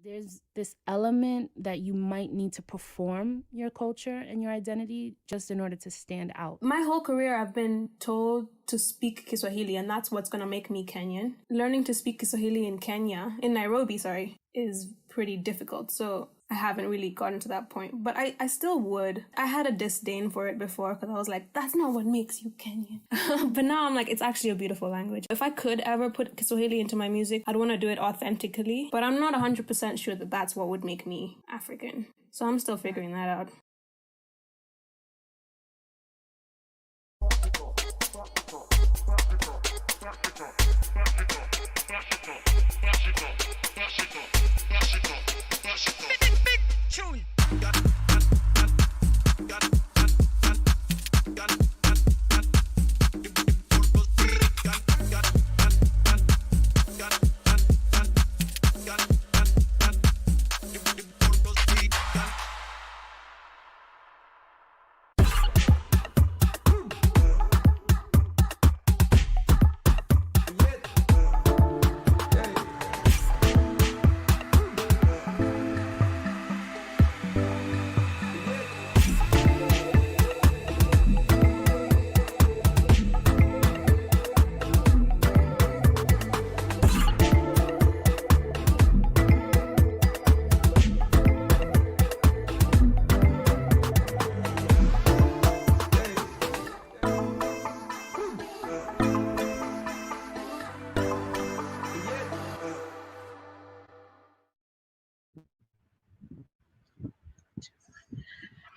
there's this element that you might need to perform your culture and your identity just in order to stand out. My whole career, I've been told to speak Kiswahili, and that's what's going to make me Kenyan. Learning to speak Kiswahili in Nairobi, is pretty difficult. So I haven't really gotten to that point, but I still would. I had a disdain for it before because I was like, that's not what makes you Kenyan. But now I'm like, it's actually a beautiful language. If I could ever put Kiswahili into my music, I'd want to do it authentically, but I'm not 100% sure that that's what would make me African. So I'm still figuring that out.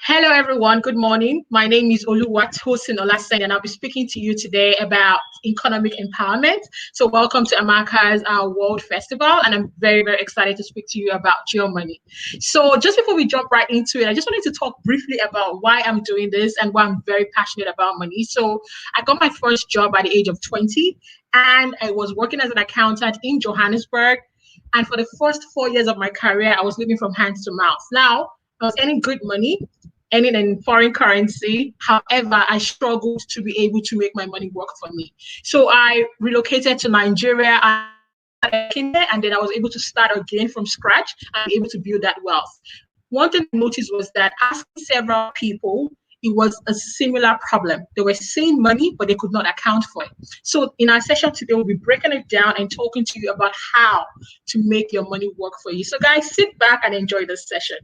Hello, everyone. Good morning. My name is Oluwatosin Olasen, and I'll be speaking to you today about economic empowerment. So welcome to Amaka's World Festival, and I'm very, very excited to speak to you about your money. So just before we jump right into it, I just wanted to talk briefly about why I'm doing this and why I'm very passionate about money. So I got my first job at the age of 20, and I was working as an accountant in Johannesburg. And for the first 4 years of my career, I was living from hand to mouth. Now, I was earning good money, earning in foreign currency. However, I struggled to be able to make my money work for me. So I relocated to Nigeria and then I was able to start again from scratch and be able to build that wealth. One thing I noticed was that asking several people, it was a similar problem. They were seeing money, but they could not account for it. So in our session today, we'll be breaking it down and talking to you about how to make your money work for you. So guys, sit back and enjoy this session.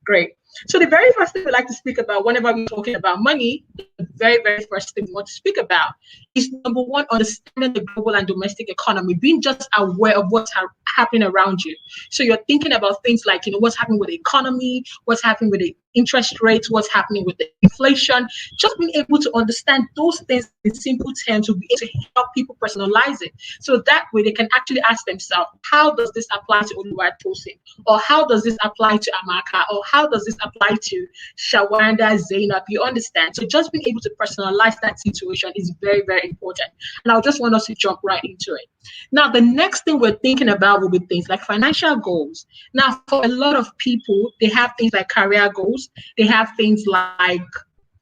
Great. So the very first thing we like to speak about whenever we're talking about money, the very, very first thing we want to speak about is, number one, understanding the global and domestic economy, being just aware of what's happening around you. So you're thinking about things like, what's happening with the economy, what's happening with the interest rates, what's happening with the inflation, just being able to understand those things in simple terms will be able to help people personalize it. So that way they can actually ask themselves, how does this apply to Oluwatosin? Or how does this apply to Amaka? Or how does this apply to Shawanda, Zainab? You understand? So just being able to personalize that situation is very, very important. And I just want us to jump right into it. Now, the next thing we're thinking about will be things like financial goals. Now, for a lot of people, they have things like career goals. They have things like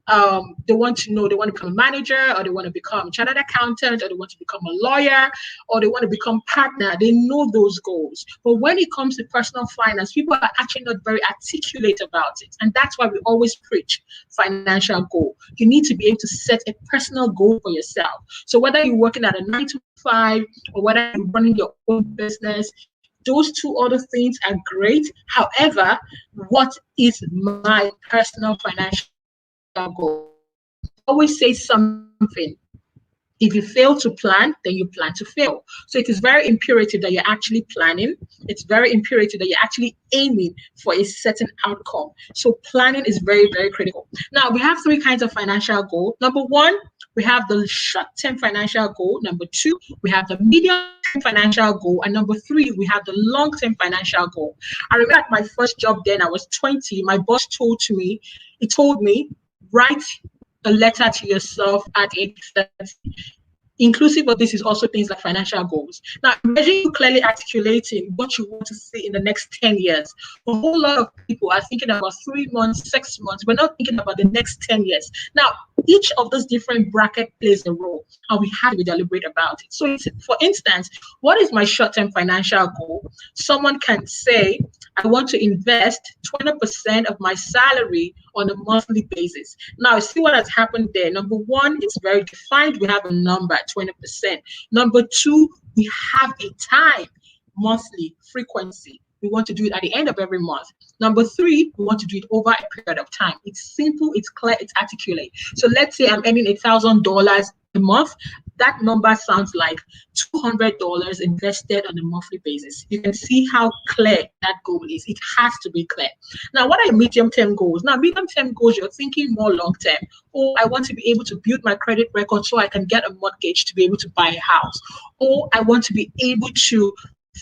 they want to become a manager, or they want to become a chartered accountant, or they want to become a lawyer, or they want to become partner. They know those goals. But when it comes to personal finance, people are actually not very articulate about it. And that's why we always preach financial goal. You need to be able to set a personal goal for yourself. So whether you're working at a 9 to 5 or whether you're running your own business, those two other things are great. However, what is my personal financial goal? Always say something. If you fail to plan, then you plan to fail. So it is very imperative that you're actually planning. It's very imperative that you're actually aiming for a certain outcome. So planning is very, very critical. Now, we have 3 kinds of financial goal. Number 1, we have the short-term financial goal. Number 2, we have the medium-term financial goal. And number 3, we have the long-term financial goal. I remember at my first job then, I was 20. My boss told me, write a letter to yourself at age 30. Inclusive of this is also things like financial goals. Now, imagine you clearly articulating what you want to see in the next 10 years. A whole lot of people are thinking about 3 months, 6 months. We're not thinking about the next 10 years. Now, each of those different bracket plays a role, and we have to be deliberate about it. So, for instance, what is my short-term financial goal? Someone can say, I want to invest 20% of my salary on a monthly basis. Now, see what has happened there. Number one, it's very defined. We have a number at 20%. Number two, we have a time, monthly frequency. We want to do it at the end of every month. Number three, we want to do it over a period of time. It's simple, it's clear, it's articulate. So let's say I'm earning $1,000 a month. That number sounds like $200 invested on a monthly basis. You can see how clear that goal is. It has to be clear. Now, what are medium-term goals? Now, medium-term goals, you're thinking more long-term. Oh, I want to be able to build my credit record so I can get a mortgage to be able to buy a house. Or I want to be able to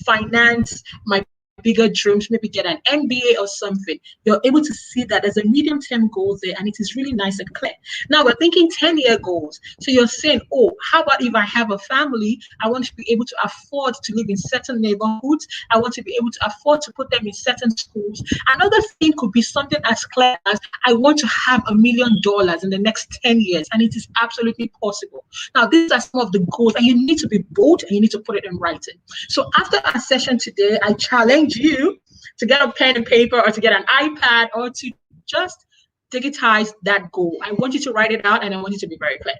finance my bigger dreams, maybe get an MBA or something. You're able to see that there's a medium-term goal there, and it is really nice and clear. Now we're thinking 10-year goals. So you're saying, oh, how about if I have a family, I want to be able to afford to live in certain neighborhoods. I want to be able to afford to put them in certain schools. Another thing could be something as clear as I want to have $1 million in the next 10 years, and it is absolutely possible. Now, these are some of the goals, and you need to be bold, and you need to put it in writing. So after our session today, I challenge you to get a pen and paper, or to get an iPad, or to just digitize that goal. I want you to write it out, and I want you to be very clear.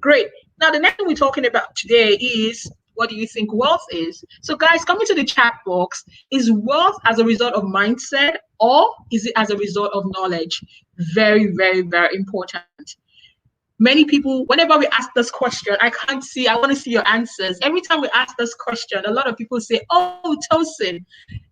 Great. Now, the next thing we're talking about today is, what do you think wealth is? So guys, come into the chat box. Is wealth as a result of mindset, or is it as a result of knowledge? Very, very, very important. Many people, whenever we ask this question, I want to see your answers. Every time we ask this question, a lot of people say, oh, Tosin,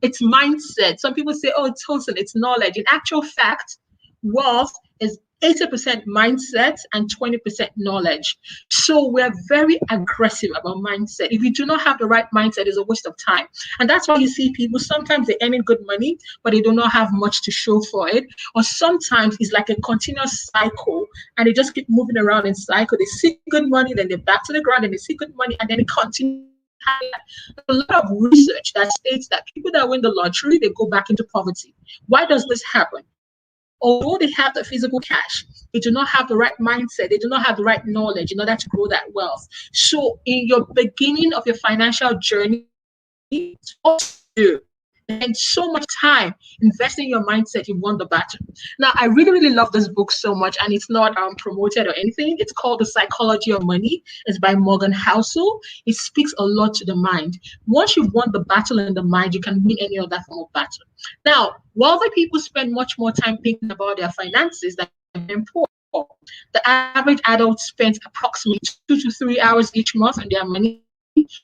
it's mindset. Some people say, oh, Tosin, it's knowledge. In actual fact, wealth is 80% mindset and 20% knowledge. So we're very aggressive about mindset. If you do not have the right mindset, it's a waste of time. And that's why you see people, sometimes they're earning good money, but they do not have much to show for it. Or sometimes it's like a continuous cycle, and they just keep moving around in cycle. They see good money, then they're back to the ground, and they see good money, and then it continues. A lot of research that states that people that win the lottery, they go back into poverty. Why does this happen? Although they have the physical cash, they do not have the right mindset, they do not have the right knowledge in order to grow that wealth. So in your beginning of your financial journey, it's also you and so much time investing in your mindset, you won the battle. Now, I really, really love this book so much, and it's not promoted or anything. It's called The Psychology of Money. It's by Morgan Housel. It speaks a lot to the mind. Once you've won the battle in the mind, you can win any other form of battle. Now, wealthy people spend much more time thinking about their finances than poor. The average adult spends approximately 2 to 3 hours each month on their money,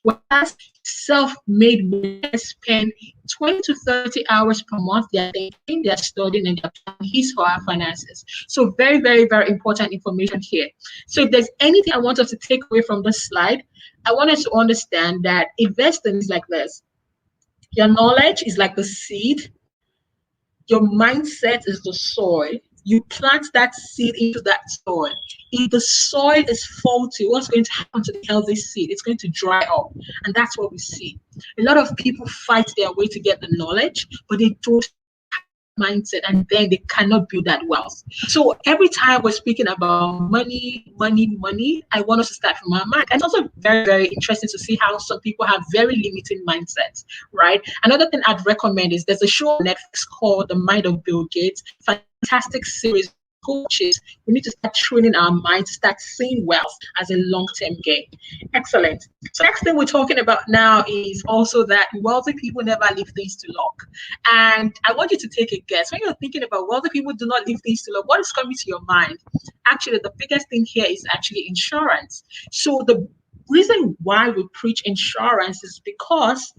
whereas self-made millionaires spend 20 to 30 hours per month. They're thinking, they're studying, and they're planning his or her finances. So very, very, very important information here. So if there's anything I want us to take away from this slide, I want us to understand that investing is like this. Your knowledge is like the seed. Your mindset is the soil. You plant that seed into that soil. If the soil is faulty, what's going to happen to the healthy seed? It's going to dry up. And that's what we see. A lot of people fight their way to get the knowledge, but they don't have mindset, and then they cannot build that wealth. So every time we're speaking about money, I want us to start from our mind. And it's also very, very interesting to see how some people have very limiting mindsets, right? Another thing I'd recommend is there's a show on Netflix called The Mind of Bill Gates. Fantastic series. Coaches, we need to start training our mind to start seeing wealth as a long-term gain. Excellent. So next thing we're talking about now is also that wealthy people never leave things to luck. And I want you to take a guess. When you're thinking about wealthy people do not leave things to luck, what is coming to your mind? Actually, the biggest thing here is actually insurance. So the reason why we preach insurance is because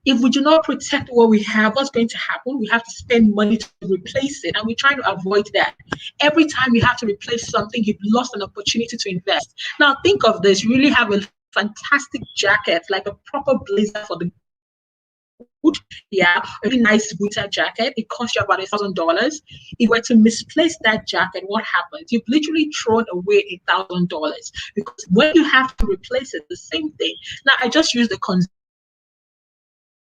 if we do not protect what we have, what's going to happen? We have to spend money to replace it, and we're trying to avoid that. Every time you have to replace something, you've lost an opportunity to invest. Now, think of this. You really have a fantastic jacket, like a proper blazer for the good, yeah, a really nice winter jacket. It costs you about $1,000. If you were to misplace that jacket, what happens? You've literally thrown away $1,000, because when you have to replace it, the same thing. Now, I just used the consumer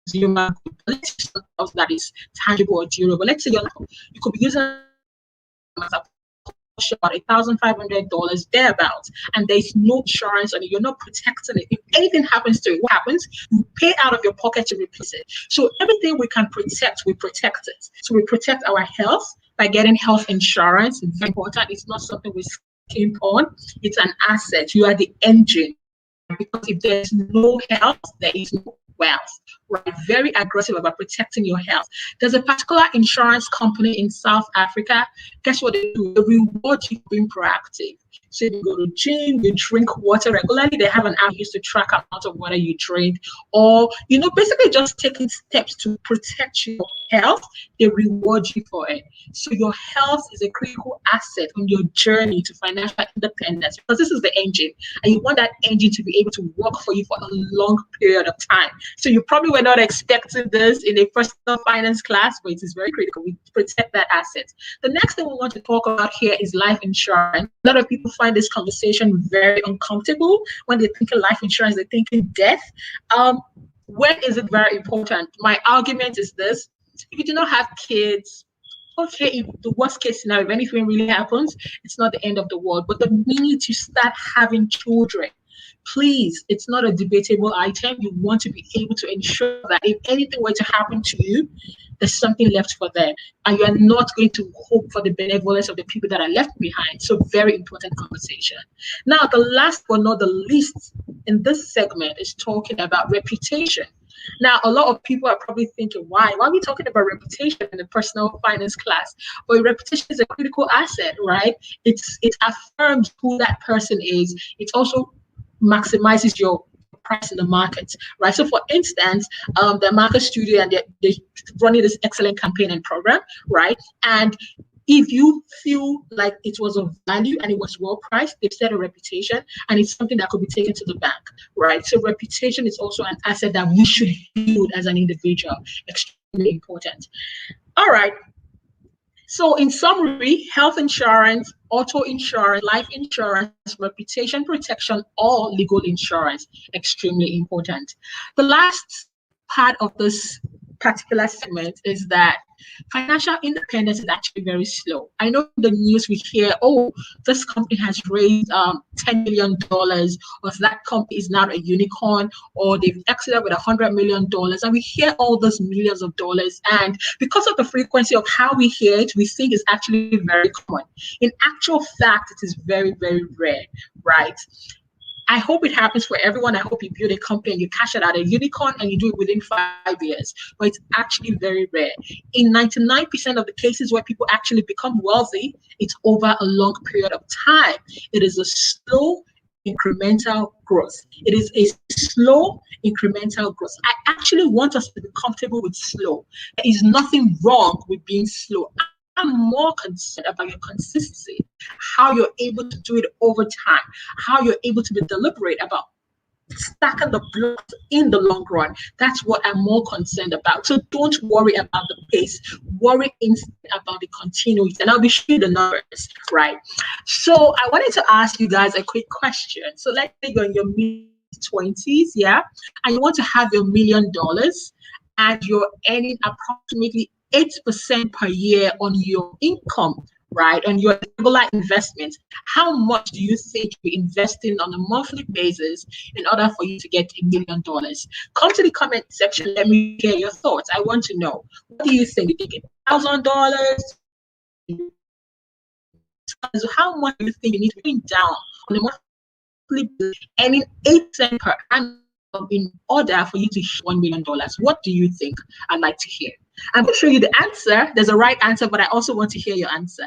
good. Let's use something else that is tangible or durable. Let's say you could be using as a cost you about $1,500 thereabouts, and there's no insurance on it. You're not protecting it. If anything happens to it, what happens? You pay out of your pocket to replace it. So everything we can protect, we protect it. So we protect our health by getting health insurance. It's very important. It's not something we skimp on. It's an asset. You are the engine. Because if there's no health, there is no wealth, right? Very aggressive about protecting your health. There's a particular insurance company in South Africa. Guess what they do? They reward you for being proactive. So you go to gym, you drink water regularly. They have an app used to track amount of water you drink, or basically just taking steps to protect your health. They reward you for it. So your health is a critical asset on your journey to financial independence, because this is the engine, and you want that engine to be able to work for you for a long period of time. So you probably were not expecting this in a personal finance class, but it is very critical. We protect that asset. The next thing we want to talk about here is life insurance. A lot of people find this conversation very uncomfortable. When they think of life insurance, they're thinking death. When is it very important? My argument is this: if you do not have kids, okay, if the worst case scenario, if anything really happens, it's not the end of the world. But the minute you start having children, please, it's not a debatable item. You want to be able to ensure that if anything were to happen to you, there's something left for them, and you're not going to hope for the benevolence of the people that are left behind. So very important conversation. Now, the last but not the least in this segment is talking about reputation. Now, a lot of people are probably thinking, why are we talking about reputation in the personal finance class? But reputation is a critical asset, right? It affirms who that person is. It also maximizes your price in the market, right? So for instance, the market studio, and they're running this excellent campaign and program, right? And if you feel like it was of value and it was well priced, they've set a reputation, and it's something that could be taken to the bank, right? So reputation is also an asset that we should build as an individual. Extremely important. All right. So in summary, health insurance, auto insurance, life insurance, reputation protection, or legal insurance, extremely important. The last part of this particular segment is that financial independence is actually very slow. I know in the news we hear, oh, this company has raised $10 million, or that company is now a unicorn, or they've exited with $100 million. And we hear all those millions of dollars. And because of the frequency of how we hear it, we think it's actually very common. In actual fact, it is very, very rare, right? I hope it happens for everyone. I hope you build a company and you cash it out, a unicorn, and you do it within 5 years. But it's actually very rare. In 99% of the cases where people actually become wealthy, it's over a long period of time. It is a slow, incremental growth. It is a slow, incremental growth. I actually want us to be comfortable with slow. There is nothing wrong with being slow. I'm more concerned about your consistency, how you're able to do it over time, how you're able to be deliberate about stacking the blocks in the long run. That's what I'm more concerned about. So don't worry about the pace. Worry instead about the continuity. And I'll be showing the numbers, right? So I wanted to ask you guys a quick question. So let's say you're in your mid-20s, yeah, and you want to have your $1 million, and you're earning approximately 8% per year on your income, right? On your regular investment. How much do you think you're investing on a monthly basis in order for you to get $1 million? Come to the comment section. Let me hear your thoughts. I want to know. What do you think? You think $1,000? How much do you think you need to bring down on a monthly basis, earning 8% per annum in order for you to hit $1 million? What do you think? I'd like to hear. I'm going to show you the answer. There's a right answer, but I also want to hear your answer.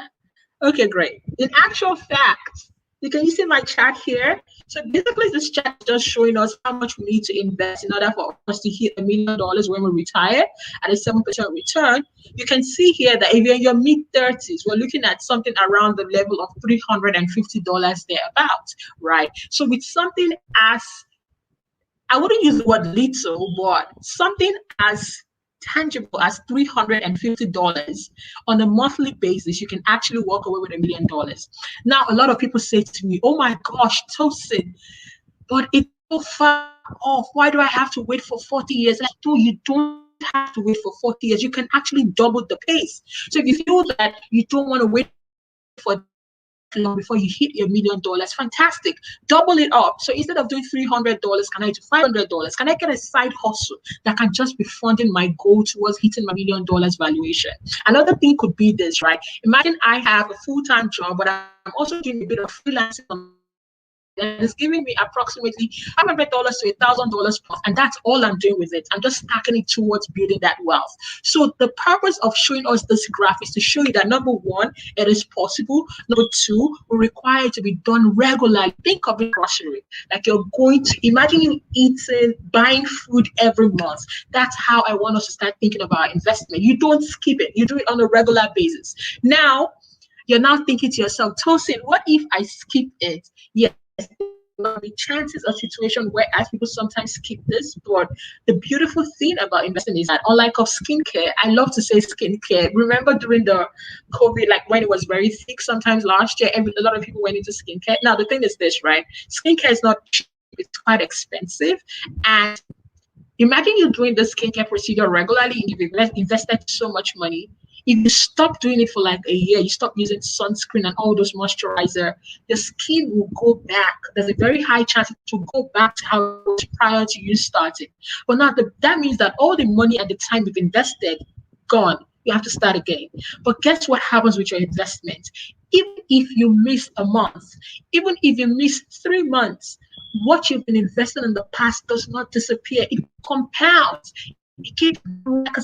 Okay, great. In actual fact, you can see my chat here. So basically, this chat is just showing us how much we need to invest in order for us to hit $1 million when we retire at a 7% return. You can see here that if you're in your mid-30s, we're looking at something around the level of $350 thereabout, right? So with something as, I wouldn't use the word little, but something as tangible as $350 on a monthly basis, you can actually walk away with $1 million. Now, a lot of people say to me, oh my gosh, Tosin, but it's so far off. Why do I have to wait for 40 years? Like, no, you don't have to wait for 40 years. You can actually double the pace. So if you feel that you don't want to wait for long before you hit your $1 million. Fantastic. Double it up. So instead of doing $300, can I do $500? Can I get a side hustle that can just be funding my goal towards hitting my $1 million valuation? Another thing could be this, right? Imagine I have a full-time job, but I'm also doing a bit of freelancing on the side, and it's giving me approximately $500 to $1,000 plus, and that's all I'm doing with it. I'm just stacking it towards building that wealth. So the purpose of showing us this graph is to show you that number one, it is possible. Number two, we require it to be done regularly. Think of it grocery, like you're going to imagine you eating, buying food every month. That's how I want us to start thinking about investment. You don't skip it; you do it on a regular basis. Now, you're now thinking to yourself, Tosin, what if I skip it? Yes, the chances of situation where as people sometimes skip this, but the beautiful thing about investing is that unlike of skincare, I love to say skincare. Remember during the COVID, like when it was very thick, sometimes last year, a lot of people went into skincare. Now the thing is this, right? Skincare is not cheap, it's quite expensive. And imagine you doing the skincare procedure regularly and you've invested so much money. If you stop doing it for like a year, you stop using sunscreen and all those moisturizer, the skin will go back. There's a very high chance it will go back to how it was prior to you starting. But now that means that all the money at the time you've invested, gone. You have to start again. But guess what happens with your investment? Even if you miss a month, even if you miss 3 months, what you've been investing in the past does not disappear. It compounds. It keeps like a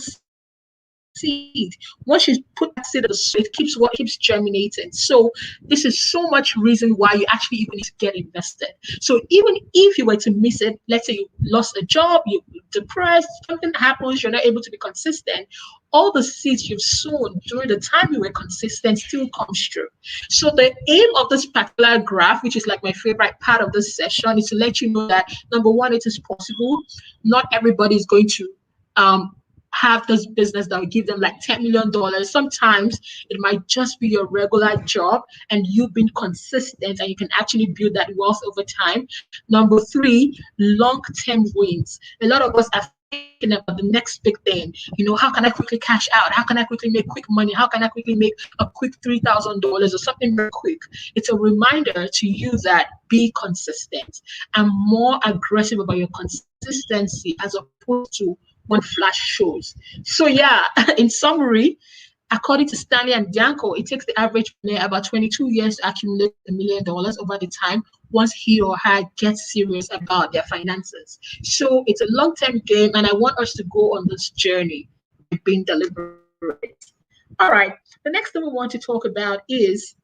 seed. Once you put that seed in the soil, it keeps germinating. So this is so much reason why you actually even need to get invested. So even if you were to miss it, let's say you lost a job, you're depressed, something happens, you're not able to be consistent, all the seeds you've sown during the time you were consistent still comes true. So the aim of this particular graph, which is like my favorite part of this session, is to let you know that number one, it is possible. Not everybody is going to have this business that will give them like $10 million. Sometimes it might just be your regular job and you've been consistent and you can actually build that wealth over time. Number three, long-term wins. A lot of us are thinking about the next big thing. You know, how can I quickly cash out? How can I quickly make quick money? How can I quickly make a quick $3,000 or something very quick? It's a reminder to you that be consistent and more aggressive about your consistency as opposed to one flash shows. So yeah, in summary, according to Stanley and Bianco, it takes the average millionaire about 22 years to accumulate $1 million over the time once he or her gets serious about their finances. So it's a long-term game, and I want us to go on this journey by being deliberate. All right, the next thing we want to talk about is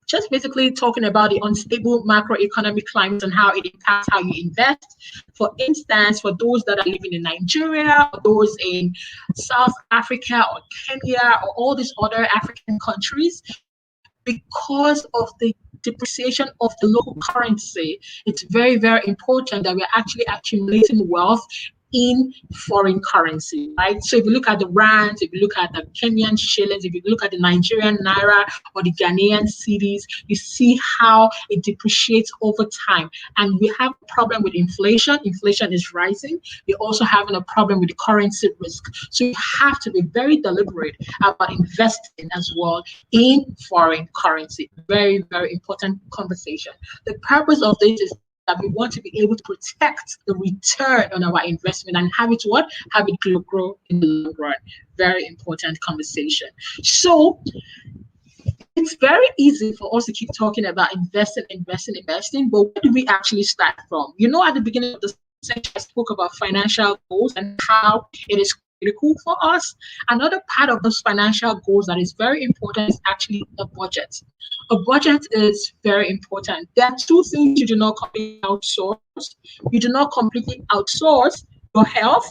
just basically talking about the unstable macroeconomic climate and how it impacts how you invest. For instance, for those that are living in Nigeria, or those in South Africa or Kenya or all these other African countries, because of the depreciation of the local currency, it's very, very important that we're actually accumulating wealth in foreign currency, right? So if you look at the rands, if you look at the Kenyan shillings, if you look at the Nigerian naira or the Ghanaian cedis, you see how it depreciates over time. And we have a problem with inflation. Inflation is rising. We're also having a problem with the currency risk. So you have to be very deliberate about investing as well in foreign currency. Very, very important conversation. The purpose of this is that we want to be able to protect the return on our investment and have it what? Have it grow in the long run. Very important conversation. So it's very easy for us to keep talking about investing, but where do we actually start from? You know, at the beginning of the session, I spoke about financial goals and how it is critical for us. Another part of those financial goals that is very important is actually a budget. A budget is very important. There are two things you do not completely outsource. You do not completely outsource your health.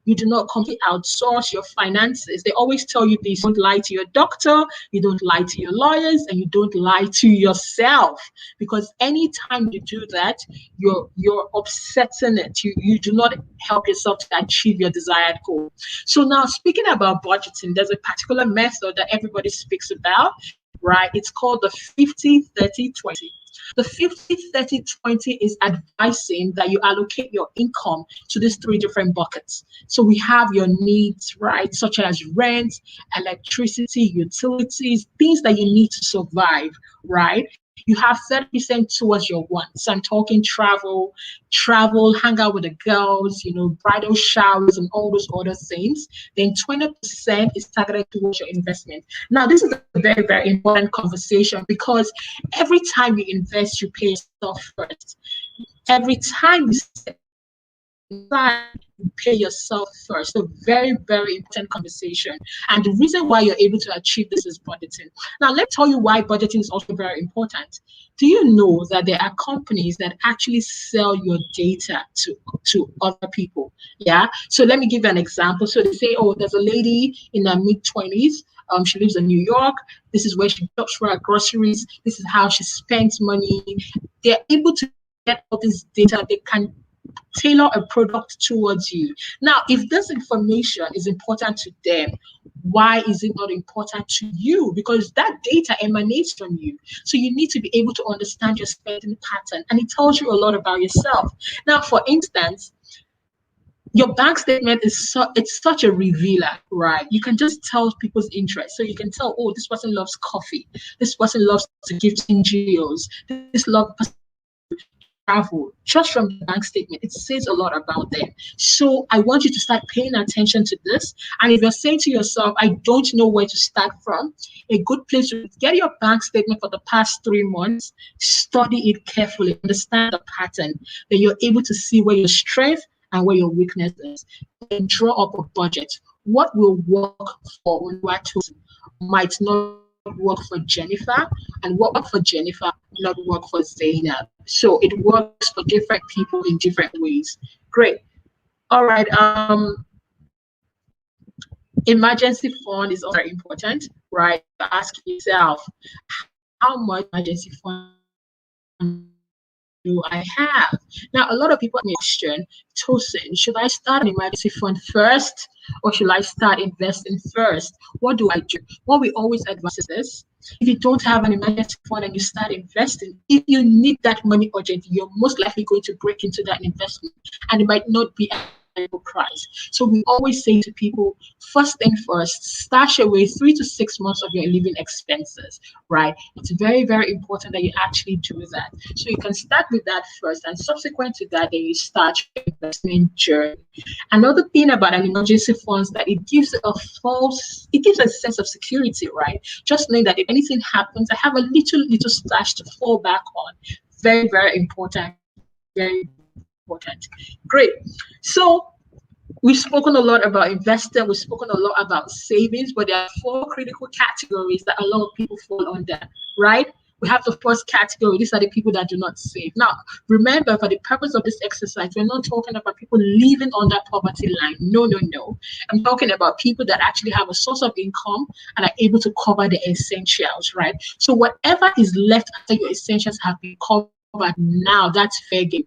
You do not completely outsource your finances. They always tell you this: don't lie to your doctor, you don't lie to your lawyers, and you don't lie to yourself. Because anytime you do that, you're upsetting it. You do not help yourself to achieve your desired goal. So now, speaking about budgeting, there's a particular method that everybody speaks about, right? It's called the 50-30-20. The 50-30-20 is advising that you allocate your income to these three different buckets. So we have your needs, right, such as rent, electricity, utilities, things that you need to survive, right? You have 30% towards your wants. So I'm talking travel, hang out with the girls, bridal showers and all those other things. Then 20% is targeted towards your investment. Now, this is a very, very important conversation because every time you invest, you pay yourself first. Every time you pay yourself first. So very, very important conversation. And the reason why you're able to achieve this is budgeting. Now, let's tell you why budgeting is also very important. Do you know that there are companies that actually sell your data to other people? Yeah. So let me give you an example. So they say, oh, there's a lady in her mid-20s. She lives in New York. This is where she shops for her groceries. This is how she spends money. They're able to get all this data. They can tailor a product towards you. Now, if this information is important to them, why is it not important to you? Because that data emanates from you. So you need to be able to understand your spending pattern, and it tells you a lot about yourself. Now, for instance, your bank statement is it's such a revealer, right? You can just tell people's interest. So you can tell, oh, this person loves coffee. This person loves to give to NGOs. This person travel. Just from the bank statement, it says a lot about them. So I want you to start paying attention to this. And if you're saying to yourself, I don't know where to start from, a good place to get your bank statement for the past 3 months, study it carefully, understand the pattern, then you're able to see where your strength and where your weakness is, and draw up a budget. What will work for Oluwatosin might not work for Jennifer, and what work for Jennifer not work for Zainab. So it works for different people in different ways. Great. All right. Emergency fund is also important, right? Ask yourself, how much emergency fund do I have? Now, a lot of people ask me a question, Tosin, should I start an emergency fund first or should I start investing first? What do I do? What we always advise is this. If you don't have an emergency fund and you start investing, if you need that money urgently, you're most likely going to break into that investment and it might not be price. So we always say to people, first thing first, stash away 3 to 6 months of your living expenses, right? It's very, very important that you actually do that. So you can start with that first, and subsequent to that, then you start your investment journey. Another thing about an emergency fund is that it gives a sense of security, right? Just knowing that if anything happens, I have a little stash to fall back on. Very, very important. Very important. Great. So we've spoken a lot about investing, we've spoken a lot about savings, but there are 4 critical categories that a lot of people fall under, right? We have the first category. These are the people that do not save. Now, remember, for the purpose of this exercise, we're not talking about people living on that poverty line. No, no, no. I'm talking about people that actually have a source of income and are able to cover the essentials, right? So whatever is left after your essentials have been covered now, that's fair game.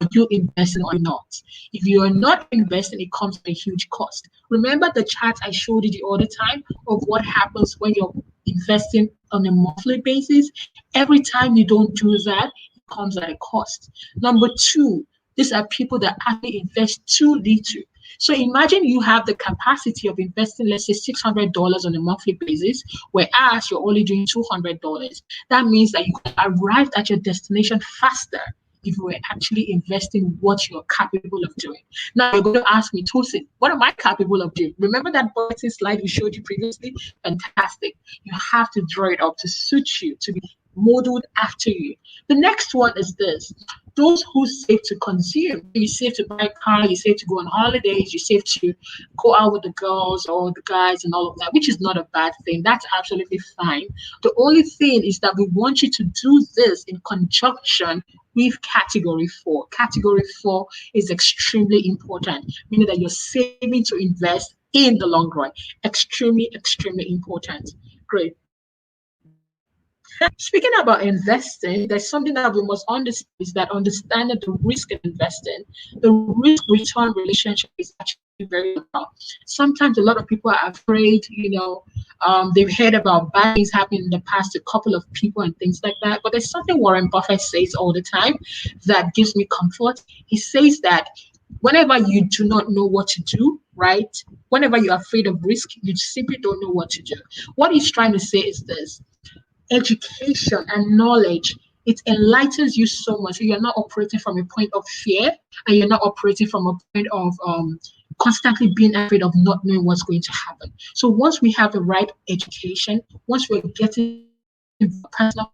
Are you investing or not? If you are not investing, it comes at a huge cost. Remember the chart I showed you the other time of what happens when you're investing on a monthly basis? Every time you don't do that, it comes at a cost. Number 2, these are people that actually invest too little. So imagine you have the capacity of investing, let's say $600 on a monthly basis, whereas you're only doing $200. That means that you arrive at your destination faster if you were actually investing what you're capable of doing. Now you're going to ask me, Tosin, what am I capable of doing? Remember that budgeting slide we showed you previously? Fantastic. You have to draw it up to suit you, to be modeled after you. The next one is this. Those who save to consume. You save to buy a car, you save to go on holidays, you save to go out with the girls or the guys and all of that, which is not a bad thing. That's absolutely fine. The only thing is that we want you to do this in conjunction with category 4. Category 4 is extremely important, meaning that you're saving to invest in the long run. Extremely, extremely important. Great. Speaking about investing, there's something that we must understand is that understanding the risk of investing, the risk return relationship is actually very well. Sometimes a lot of people are afraid, they've heard about bad things happening in the past to a couple of people and things like that. But there's something Warren Buffett says all the time that gives me comfort. He says that whenever you do not know what to do, right? Whenever you're afraid of risk, you simply don't know what to do. What he's trying to say is this: education and knowledge, it enlightens you so much. So you're not operating from a point of fear, and you're not operating from a point of constantly being afraid of not knowing what's going to happen. So once we have the right education, once we're getting personal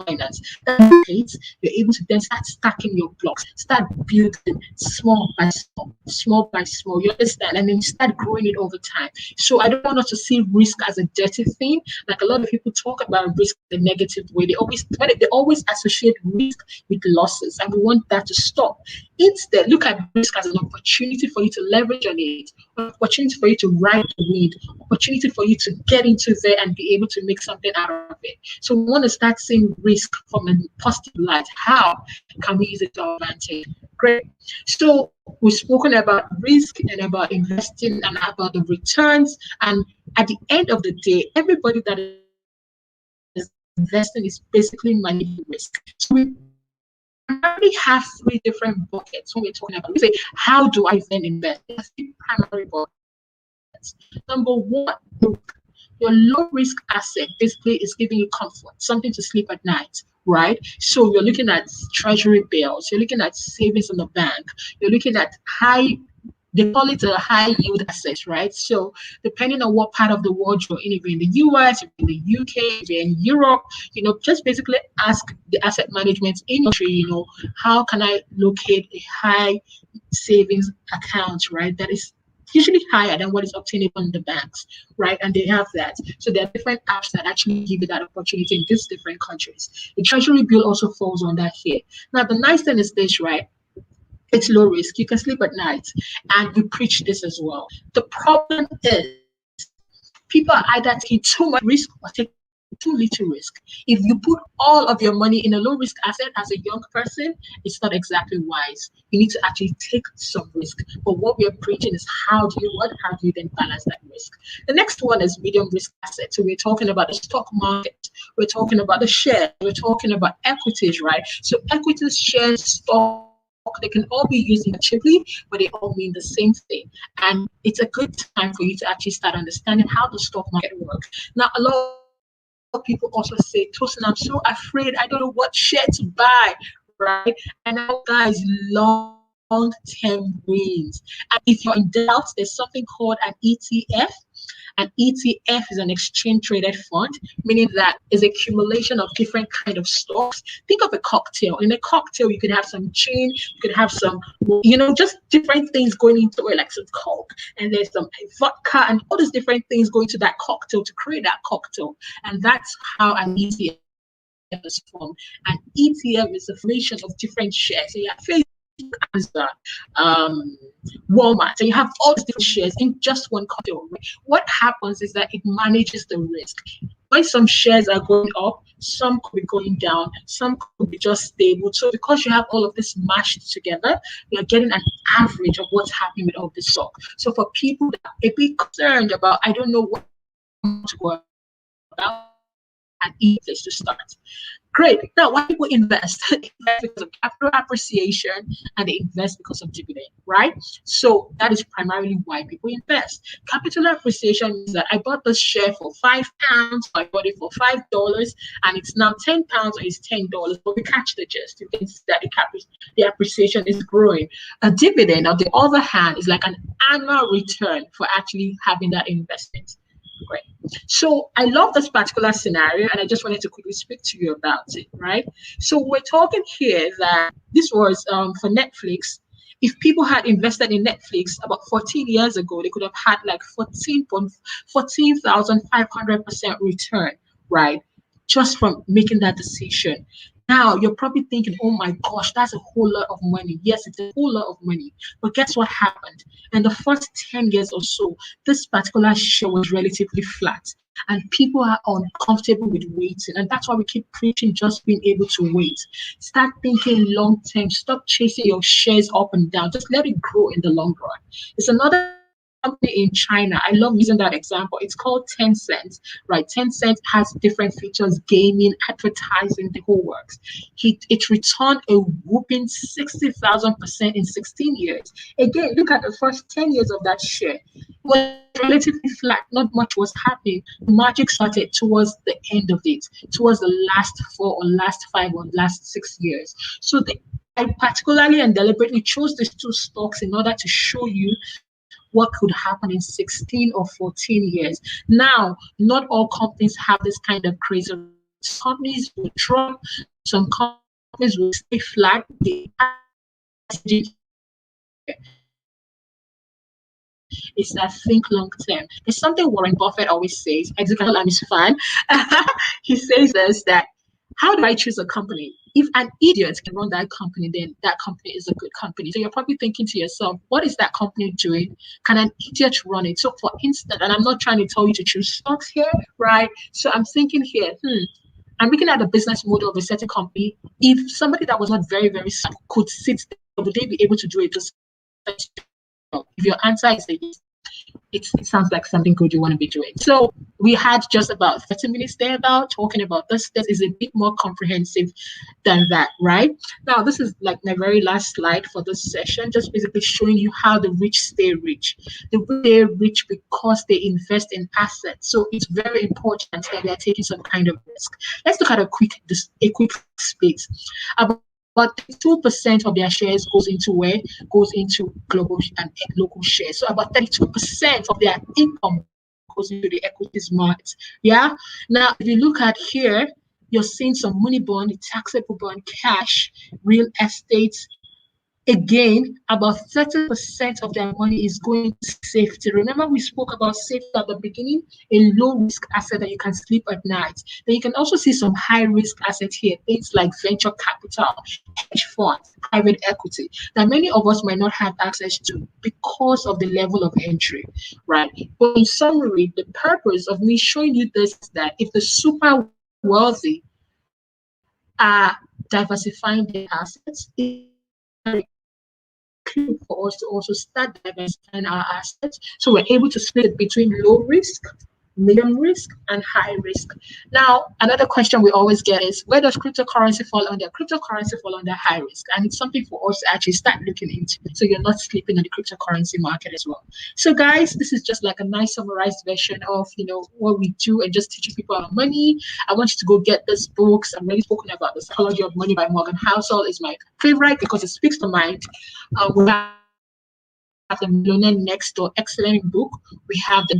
finance, that means you're able to then start stacking your blocks, start building small by small, small by small. You understand? And then start growing it over time. So I don't want us to see risk as a dirty thing. Like a lot of people talk about risk in a negative way. They always associate risk with losses, and we want that to stop. Instead, look at risk as an opportunity for you to leverage on it, an opportunity for you to ride the wind, opportunity for you to get into there and be able to make something out of it. So we want to start seeing risk from a positive light. How can we use it to our advantage? Great. So we've spoken about risk and about investing and about the returns. And at the end of the day, everybody that is investing is basically managing risk. So we primarily have three different buckets when we're talking about. We say, how do I then invest? There's three primary buckets. Number one, your low risk asset basically is giving you comfort, something to sleep at night, right? So you're looking at treasury bills, you're looking at savings in the bank, you're looking at they call it a high yield asset, right? So depending on what part of the world you're in, if you're in the US, if you're in the UK, if you're in Europe, just basically ask the asset management industry, how can I locate a high savings account, right? That is usually higher than what is obtainable in the banks, right? And they have that. So there are different apps that actually give you that opportunity in these different countries. The treasury bill also falls on that here. Now, the nice thing is this, right? It's low risk. You can sleep at night. And we preach this as well. The problem is people are either taking too much risk or taking too little risk. If you put all of your money in a low risk asset as a young person, it's not exactly wise. You need to actually take some risk. But what we are preaching is how do you then balance that risk? The next one is medium risk assets. So we're talking about the stock market, we're talking about the shares, we're talking about equities, right? So equities, shares, stock, they can all be used interchangeably, but they all mean the same thing. And it's a good time for you to actually start understanding how the stock market works. Now, a lot of people also say, Tosin, I'm so afraid, I don't know what share to buy, right? And now, guys, long-term wins. And if you're in doubt, there's something called an ETF. An ETF is an exchange traded fund, meaning that is accumulation of different kind of stocks. Think of a cocktail. In a cocktail, you can have some gin, you can have some, just different things going into it, like some Coke, and there's some vodka, and all these different things going to that cocktail to create that cocktail. And that's how an ETF is formed. An ETF is a formation of different shares. So you have Amazon, Walmart, and you have all these different shares in just one cocktail. What happens is that it manages the risk. When some shares are going up, some could be going down, some could be just stable. So because you have all of this mashed together, you're getting an average of what's happening with all this stock. So for people that are a bit concerned about, I don't know what to go about, an easy place to start. Great. Now, why people invest? Invest because of capital appreciation, and they invest because of dividend, right? So that is primarily why people invest. Capital appreciation means that I bought this share for £5, I bought it for $5, and it's now £10 or it's $10. But we catch the gist. You can see that the appreciation is growing. A dividend, on the other hand, is like an annual return for actually having that investment. Great. So I love this particular scenario, and I just wanted to quickly speak to you about it, right? So we're talking here that this was for Netflix. If people had invested in Netflix about 14 years ago, they could have had like 14,500% return, right? Just from making that decision. Now you're probably thinking, oh my gosh, that's a whole lot of money. Yes, it's a whole lot of money. But guess what happened? In the first 10 years or so, this particular share was relatively flat. And people are uncomfortable with waiting. And that's why we keep preaching just being able to wait. Start thinking long term. Stop chasing your shares up and down. Just let it grow in the long run. It's another company in China. I love using that example. It's called Tencent, right? Tencent has different features, gaming, advertising, the whole works. It returned a whooping 60,000% in 16 years. Again, look at the first 10 years of that share. It was relatively flat, not much was happening. The magic started towards the end of it, towards the last 4 or last 5 or last 6 years. So I particularly and deliberately chose these two stocks in order to show you what could happen in 16 or 14 years. Now, not all companies have this kind of crazy. Some companies will drop, some companies will stay flat. Is that think long term. There's something Warren Buffett always says. Executive, I'm his fan. He says this, that how do I choose a company? If an idiot can run that company, then that company is a good company. So you're probably thinking to yourself, what is that company doing? Can an idiot run it? So for instance, and I'm not trying to tell you to choose stocks here, right? So I'm thinking here, I'm looking at the business model of a certain company. If somebody that was not very, very smart could sit there, would they be able to do it? If your answer is yes, it sounds like something good you want to be doing. So we had just about 30 minutes there about talking about this. This is a bit more comprehensive than that, right? Now, this is like my very last slide for this session, just basically showing you how the rich stay rich. The rich stay rich because they invest in assets. So it's very important that they are taking some kind of risk. Let's look at a quick split. About 2% of their shares goes into where? Goes into global and local shares. So about 32% of their income goes into the equities market. Yeah. Now, if you look at here, you're seeing some money bond, taxable bond, cash, real estate. Again, about 30% of their money is going to safety. Remember, we spoke about safety at the beginning, a low risk asset that you can sleep at night. Then you can also see some high risk assets here, things like venture capital, hedge funds, private equity, that many of us might not have access to because of the level of entry, right? But in summary, the purpose of me showing you this is that if the super wealthy are diversifying their assets, for us to also start diversifying our assets. So we're able to split it between low risk, medium risk, and high risk. Now, another question we always get is, where does cryptocurrency fall under? Cryptocurrency fall under high risk, and it's something for us to actually start looking into, so you're not sleeping on the cryptocurrency market as well. So guys, this is just like a nice summarized version of what we do and just teaching people about money. I want you to go get this books. I'm really spoken about The Psychology of Money by Morgan Housel. Is my favorite because it speaks to mind. We have The Millionaire Next Door, excellent book. We have The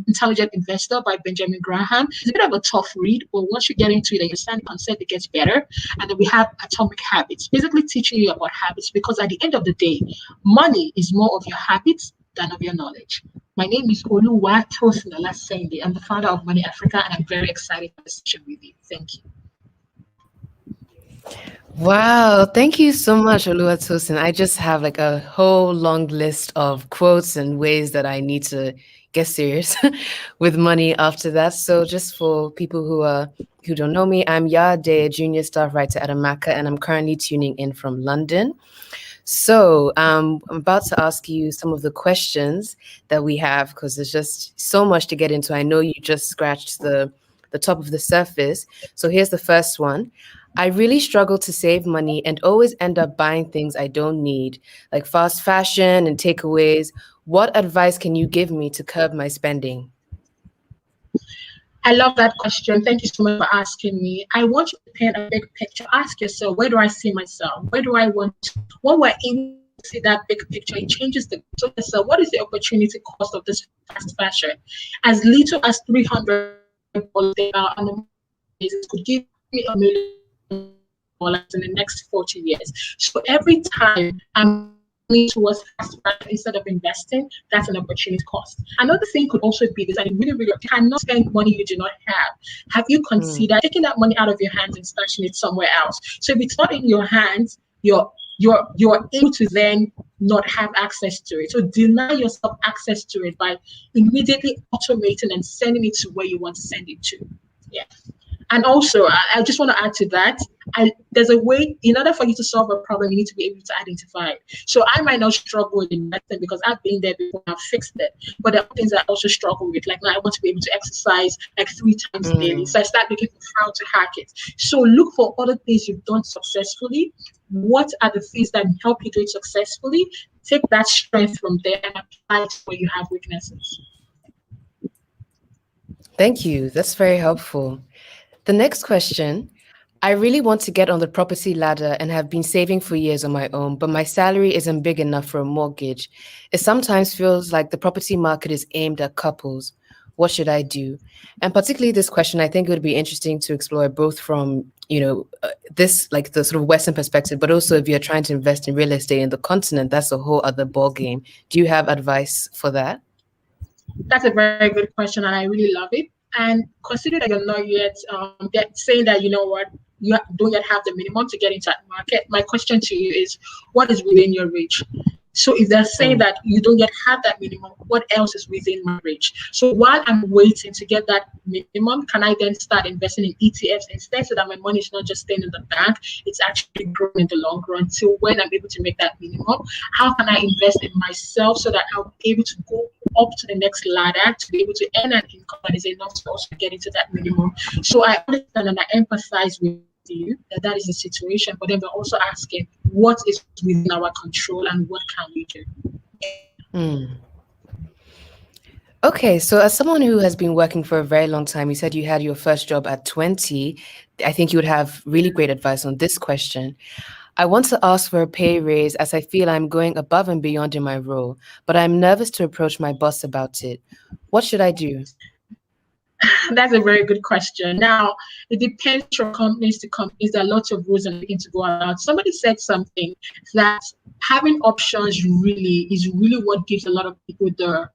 Intelligent Investor by Benjamin Graham. It's a bit of a tough read, but once you get into it and you understand the concept, it gets better. And then we have Atomic Habits, basically teaching you about habits, because at the end of the day, money is more of your habits than of your knowledge. My name is Oluwatosin Olasende. I'm the founder of Money Africa, and I'm very excited for this session with you. Thank you. Wow, thank you so much, Oluwatosin. I just have like a whole long list of quotes and ways that I need to get serious with money after that. So just for people who don't know me, I'm Yade, a junior staff writer at Amaka, and I'm currently tuning in from London. So I'm about to ask you some of the questions that we have, because there's just so much to get into. I know you just scratched the top of the surface. So here's the first one. I really struggle to save money and always end up buying things I don't need, like fast fashion and takeaways. What advice can you give me to curb my spending? I love that question. Thank you so much for asking me. I want you to paint a big picture. Ask yourself, where do I see myself? Where do I want to? When we're able to see that big picture, it changes the so what is the opportunity cost of this fast fashion? As little as $300 on the could give me $1 million in the next 40 years. So every time I'm towards fast fashion instead of investing, that's an opportunity cost. Another thing could also be this, and really, you cannot spend money you do not have. Have you considered taking that money out of your hands and stashing it somewhere else? So if it's not in your hands, you're able to then not have access to it. So deny yourself access to it by immediately automating and sending it to where you want to send it to. Yeah. And also, I just want to add to that, there's a way, in order for you to solve a problem, you need to be able to identify it. So I might not struggle with investing because I've been there before, I've fixed it. But there are things I also struggle with. Like now, I want to be able to exercise like 3 times daily. So I start looking for how to hack it. So look for other things you've done successfully. What are the things that help you do it successfully? Take that strength from there and apply it where you have weaknesses. Thank you. That's very helpful. The next question. I really want to get on the property ladder and have been saving for years on my own, but my salary isn't big enough for a mortgage. It sometimes feels like the property market is aimed at couples. What should I do? And particularly this question, I think it would be interesting to explore both from, this like the sort of Western perspective, but also if you're trying to invest in real estate in the continent, that's a whole other ball game. Do you have advice for that? That's a very good question, and I really love it. And consider that you're not yet saying that, you know what, you don't yet have the minimum to get into that market. My question to you is, what is within your reach? So if they're saying that you don't yet have that minimum, what else is within my reach? So while I'm waiting to get that minimum, can I then start investing in ETFs instead, so that my money is not just staying in the bank, it's actually growing in the long run till when I'm able to make that minimum? How can I invest in myself so that I'll be able to go up to the next ladder to be able to earn an income that is enough to also get into that minimum? So I understand and I empathize with you that is the situation, but then we're also asking what is within our control and what can we do. Okay, so as someone who has been working for a very long time, you said you had your first job at 20. I think you would have really great advice on this question. I want to ask for a pay raise as I feel I'm going above and beyond in my role, but I'm nervous to approach my boss about it. What should I do? That's a very good question. Now, it depends from companies to companies. There are lots of rules and things to go about. Somebody said something that having options is really what gives a lot of people the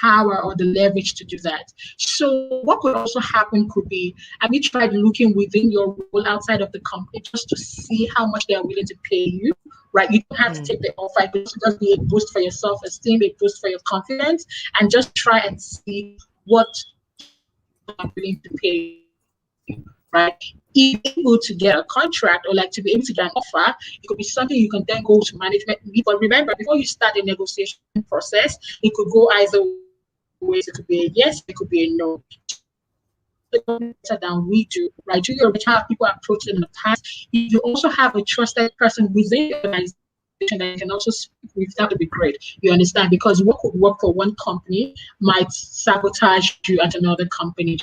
power or the leverage to do that. So what could also happen could be, have you tried looking within your role outside of the company just to see how much they are willing to pay you? Right, you don't have to take the offer. It could just be a boost for your self-esteem, a boost for your confidence, and just try and see what are willing to pay you, right? If you're able to get a contract or like to be able to get an offer, it could be something you can then go to management. But remember, before you start the negotiation process, it could go either ways. It could be a yes, it could be a no. Better than we do, right? Do you already have people approached in the past? If you also have a trusted person within the organization that you can also speak with, that would be great. You understand? Because what could work for one company might sabotage you at another company.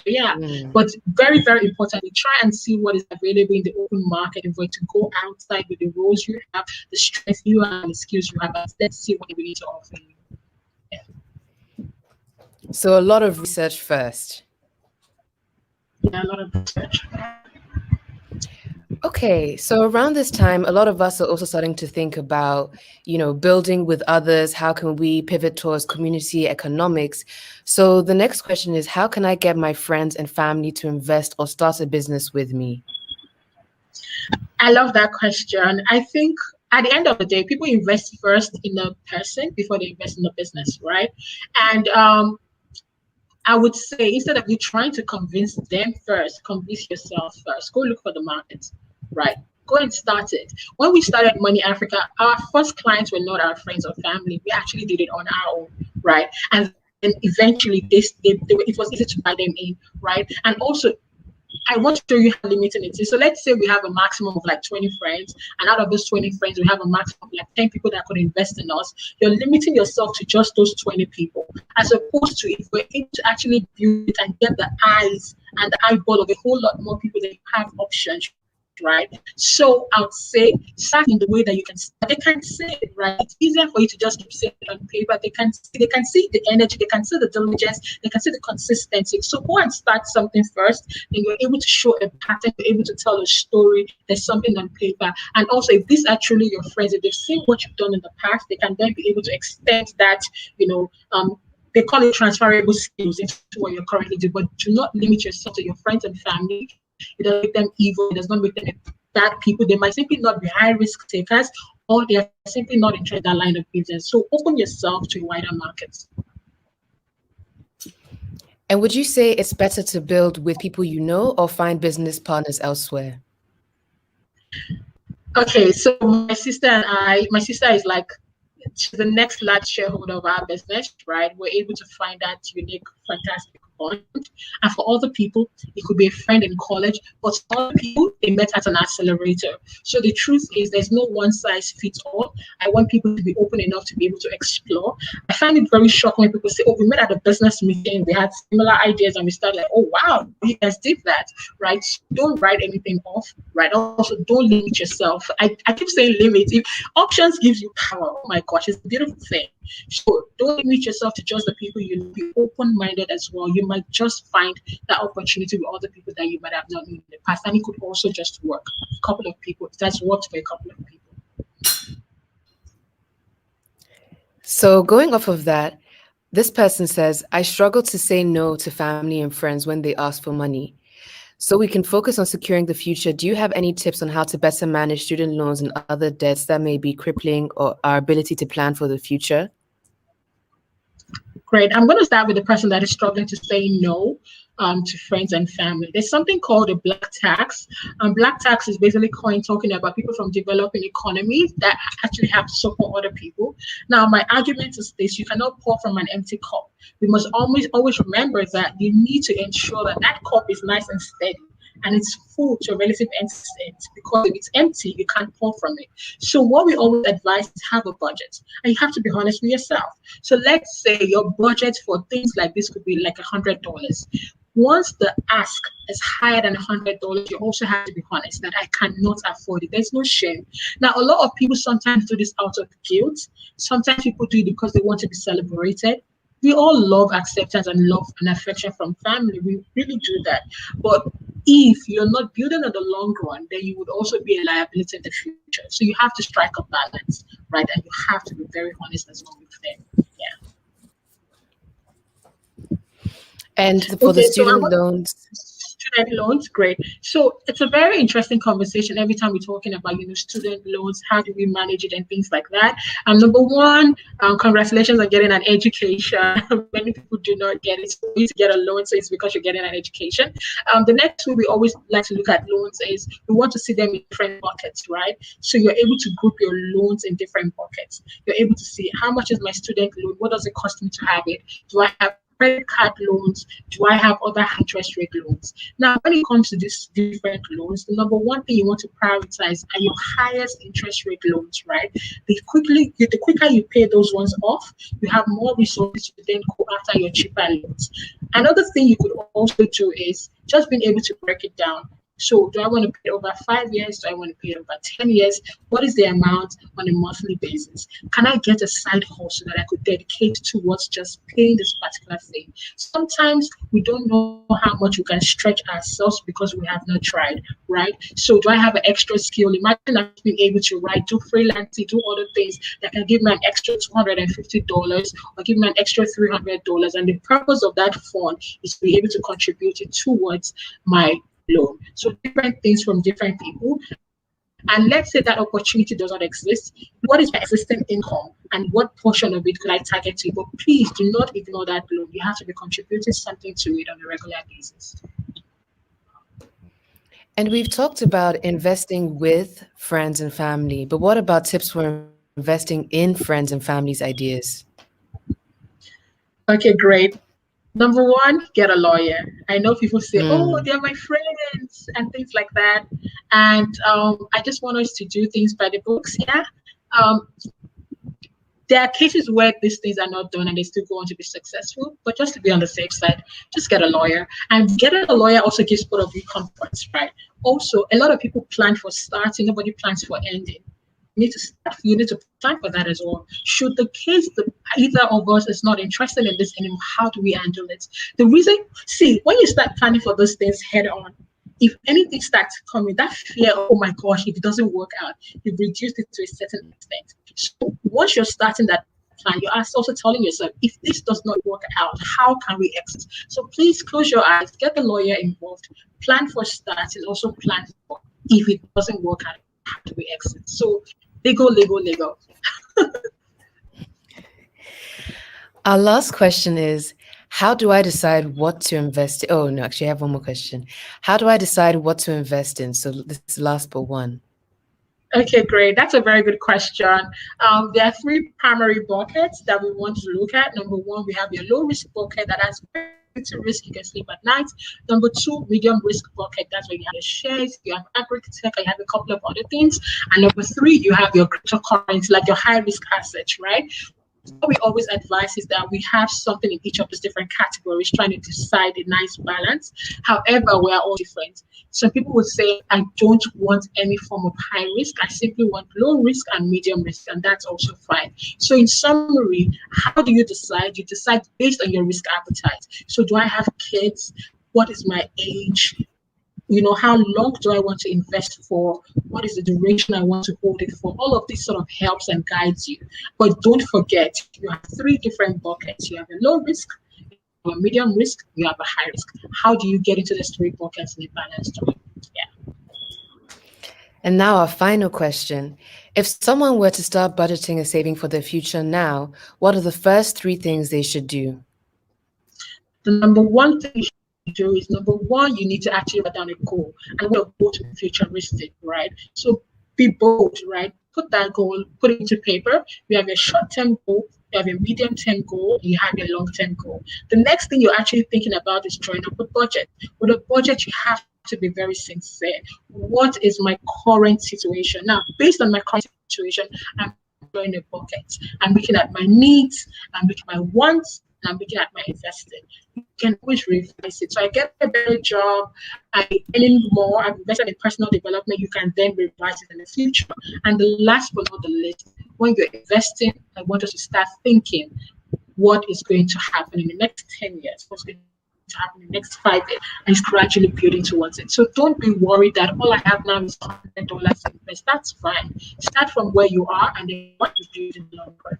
But very, very importantly, try and see what is available in the open market and to go outside with the roles you have, the strength you have, and the skills you have. And let's see what we need to offer you. So a lot of research first. Yeah, a lot of research. Okay, so around this time, a lot of us are also starting to think about, building with others. How can we pivot towards community economics? So the next question is, how can I get my friends and family to invest or start a business with me? I love that question. I think at the end of the day, people invest first in a person before they invest in the business, right? And I would say, instead of you trying to convince them first, convince yourself first. Go look for the market, right? Go and start it. When we started Money Africa, our first clients were not our friends or family. We actually did it on our own, right? And then eventually, it was easy to buy them in, right? And also, I want to show you how limiting it is. So let's say we have a maximum of like 20 friends, and out of those 20 friends, we have a maximum of like 10 people that could invest in us. You're limiting yourself to just those 20 people, as opposed to if we're able to actually build it and get the eyes and the eyeball of a whole lot more people, that you have options. Right, so I would say start in the way that you can start. They can see it, right? It's easier for you to just keep saying it on paper. They can see the energy, they can see the diligence, they can see the consistency. So go and start something first, then you're able to show a pattern, you're able to tell a story. There's something on paper, and also if these are truly your friends, if they've seen what you've done in the past, they can then be able to extend that. They call it transferable skills into what you're currently doing, but do not limit yourself to your friends and family. It doesn't make them evil. It does not make them bad people. They might simply not be high risk takers, or they are simply not interested in that line of business. So open yourself to wider markets. And would you say it's better to build with people you know or find business partners elsewhere? Okay, so my sister is like, she's the next large shareholder of our business, right? We're able to find that unique, fantastic bond. And for other people, it could be a friend in college, but other people, they met at an accelerator. So the truth is, there's no one size fits all. I want people to be open enough to be able to explore. I find it very shocking when people say, oh, we met at a business meeting, we had similar ideas, and we start like, oh, wow, you guys did that, right? So don't write anything off, right? Also, don't limit yourself. I keep saying limit. If options gives you power, oh my gosh, it's a beautiful thing. So don't limit yourself to just the people you know. Be open-minded as well. You might just find that opportunity with other people that you might have not known in the past, and it could also just work. A couple of people, that's worked for a couple of people. So going off of that, this person says, I struggle to say no to family and friends when they ask for money. So we can focus on securing the future. Do you have any tips on how to better manage student loans and other debts that may be crippling or our ability to plan for the future? Great. I'm going to start with the person that is struggling to say no to friends and family. There's something called a black tax. Black tax is basically coin talking about people from developing economies that actually have to support other people. Now, my argument is this: you cannot pour from an empty cup. We must always remember that you need to ensure that that cup is nice and steady and it's full to a relative extent, because if it's empty, you can't pour from it. So what we always advise is have a budget, and you have to be honest with yourself. So let's say your budget for things like this could be like $100. Once the ask is higher than $100, you also have to be honest that I cannot afford it. There's no shame. Now, a lot of people sometimes do this out of guilt. Sometimes people do it because they want to be celebrated. We all love acceptance and love and affection from family. We really do that. But if you're not building on the long run, then you would also be a liability in the future. So you have to strike a balance, right? And you have to be very honest as well with them. Yeah. And for the Okay, so I student want loans, student loans, great. So it's a very interesting conversation every time we're talking about, student loans, how do we manage it and things like that. Number one, congratulations on getting an education. Many people do not get it. So you need to get a loan, so it's because you're getting an education. The next way we always like to look at loans is we want to see them in different buckets, right? So you're able to group your loans in different buckets. You're able to see how much is my student loan? What does it cost me to have it? Do I have credit card loans? Do I have other interest rate loans? Now, when it comes to these different loans, the number one thing you want to prioritize are your highest interest rate loans, right? The quicker you pay those ones off, you have more resources to then go after your cheaper loans. Another thing you could also do is just being able to break it down. So do I want to pay it over 5 years? Do I want to pay it over 10 years? What is the amount on a monthly basis? Can I get a side hustle that I could dedicate towards just paying this particular thing? Sometimes we don't know how much we can stretch ourselves because we have not tried, right? So do I have an extra skill? Imagine I've been able to do freelancing, do other things that can give me an extra $250 or give me an extra $300. And the purpose of that fund is to be able to contribute it towards my loan. So different things from different people. And let's say that opportunity does not exist. What is my existing income and what portion of it could I target to? But please do not ignore that loan. You have to be contributing something to it on a regular basis. and we've talked about investing with friends and family, but what about tips for investing in friends and families' ideas? Okay, great. Number one, get a lawyer. I know people say, oh, Mm. they're my friends and things like that. And I just want us to do things by the books. Yeah. Um, there are cases where these things are not done and they still go on to be successful. But just to be on the safe side, just get a lawyer. And getting a lawyer also gives both of you comforts, right? Also, a lot of people plan for starting, nobody plans for ending. You need to plan for that as well. Should the case that either of us is not interested in this anymore, how do we handle it? The reason, see, when you start planning for those things head on, if anything starts coming, that fear, oh my gosh, if it doesn't work out, you've reduced it to a certain extent. So once you're starting that plan, you're also telling yourself, if this does not work out, how can we exit? So please close your eyes, get the lawyer involved, plan for starting, also plan for if it doesn't work out, how do we exit? So Lego. Our last question is, how do I decide what to invest in? Oh, no, actually, I have one more question. How do I decide what to invest in? So this is last but one. Okay, great. That's a very good question. There are three primary buckets that we want to look at. Number one, we have your low risk bucket that has very little risk, you can sleep at night. Number two, medium risk bucket, that's where you have your shares, you have agri-tech, you have a couple of other things. And number three, you have your cryptocurrency, like your high risk assets, right? What we always advise is that we have something in each of these different categories, trying to decide a nice balance. However, we are all different. Some people would say, I don't want any form of high risk. I simply want low risk and medium risk, and that's also fine. So, in summary, how do you decide? You decide based on your risk appetite. So, do I have kids? What is my age? How long do I want to invest for? What is the duration I want to hold it for? All of this sort of helps and guides you. But don't forget, you have three different buckets. You have a low risk, you have a medium risk, you have a high risk. How do you get into these three buckets in a balanced way? Yeah. And now our final question. If someone were to start budgeting and saving for their future now, what are the first three things they should do? The number one thing you should do is, number one, you need to actually write down a goal, and what goal to be futuristic, right? So be bold, right? Put that goal, put it into paper. You have a short-term goal, you have a medium-term goal, you have a long-term goal. The next thing you're actually thinking about is drawing up a budget. With a budget, you have to be very sincere. What is my current situation? Now, based on my current situation, I'm drawing a bucket. I'm looking at my needs, I'm looking at my wants, and I'm looking at my investing. You can always revise it. So I get a better job, I earning more, I've invested in personal development, you can then revise it in the future. And the last but not the least, when you're investing, I want us to start thinking what is going to happen in the next 10 years, what's going to happen in the next 5 years, and it's gradually building towards it. So don't be worried that all I have now is $100 to invest. That's fine. Start from where you are and then what you build in the long run.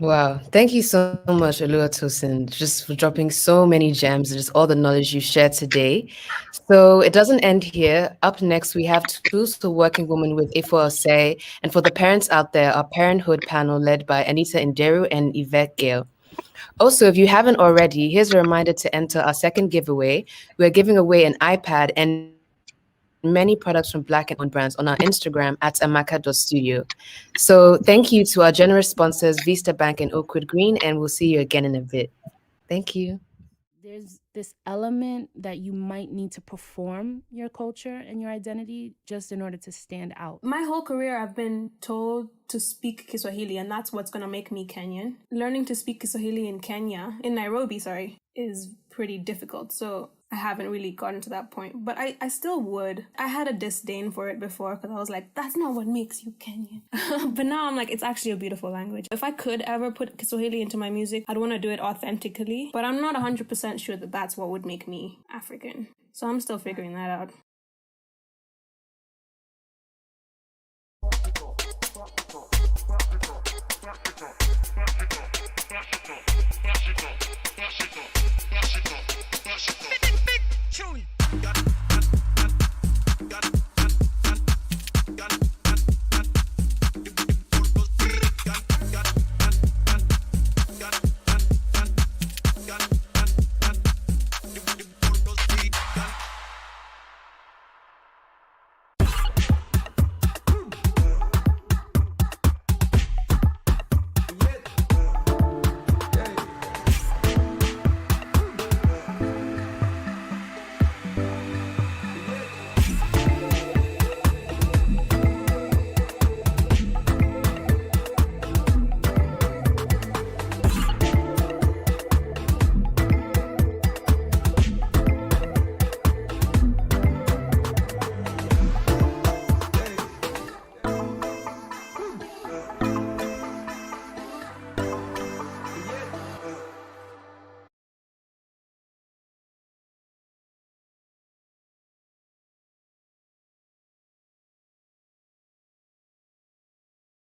Wow. Thank you so much, Oluwatosin, just for dropping so many gems and just all the knowledge you shared today. So it doesn't end here. Up next, we have Tools to Working Woman with Ifo Osei. And for the parents out there, our parenthood panel led by Anita Inderu and Yvette Gale. Also, if you haven't already, here's a reminder to enter our second giveaway. We're giving away an iPad and many products from Black and owned brands on our Instagram at amaka.studio. So thank you to our generous sponsors, Vista Bank and Oakwood Green, and we'll see you again in a bit. Thank you. There's this element that you might need to perform your culture and your identity just in order to stand out. My whole career, I've been told to speak Kiswahili, and that's what's going to make me Kenyan. Learning to speak Kiswahili in Nairobi, is pretty difficult. So I haven't really gotten to that point, but I still would. I had a disdain for it before because I was like, that's not what makes you Kenyan. But now I'm like, it's actually a beautiful language. If I could ever put Kiswahili into my music, I'd want to do it authentically, but I'm not 100% sure that that's what would make me African. So I'm still figuring that out.